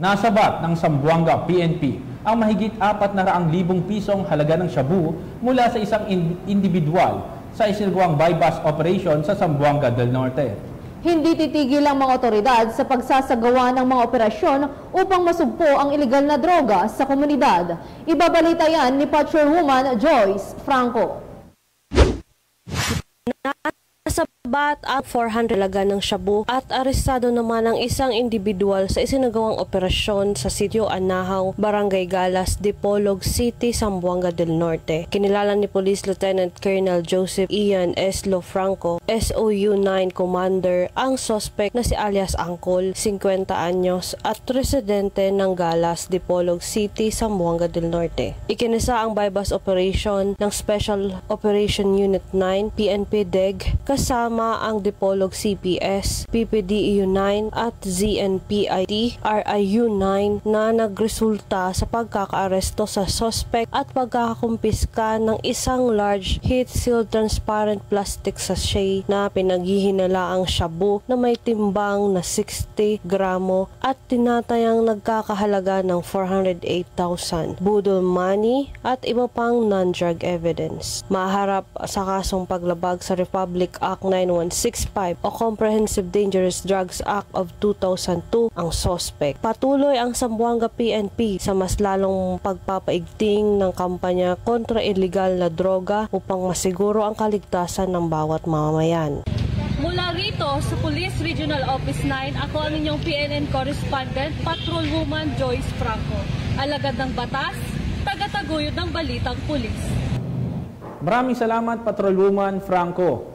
Nasabat ng Zamboanga PNP ang mahigit 400,000 pisong halaga ng shabu mula sa isang individual sa isinagawang bypass operation sa Zamboanga del Norte. Hindi titigil ang mga otoridad sa pagsasagawa ng mga operasyon upang masugpo ang ilegal na droga sa komunidad. Ibabalita yan ni Patrolwoman Joyce Franco. Nasabat ang 400 halaga ng shabu at arestado naman ang isang individual sa isinagawang operasyon sa Sitio Anahaw, Barangay Galas, Dipolog City, Zamboanga del Norte. Kinilala ni Police Lieutenant Colonel Joseph Ian Eslo Franco, SOU 9 Commander, ang suspect na si alias Angkol, 50 anyos at residente ng Galas, Dipolog City, Zamboanga del Norte. Ikinisa ang bypass operation ng Special Operation Unit 9 PNP DEG kasama ang Dipolog CPS, PPDEU 9 at ZNPIT RIU 9 na nagresulta sa pagkakaaresto sa suspect at pagkakakumpiska ng isang large heat-sealed transparent plastic sachet na pinaghihinalaang shabu na may timbang na 60 gramo at tinatayang nagkakahalaga ng 408,000, budol money at iba pang non-drug evidence. Maharap sa kasong paglabag sa Republic Act 9165 o Comprehensive Dangerous Drugs Act of 2002 ang suspect. Patuloy ang Zamboanga PNP sa mas lalong pagpapaigting ng kampanya kontra illegal na droga upang masiguro ang kaligtasan ng bawat mamamayan. Mula rito sa Police Regional Office 9, ako ang inyong PNN Correspondent, Patrolwoman Joyce Franco. Alagad ng batas, tagataguyod ng balitang pulis. Maraming salamat, Patrolwoman Franco.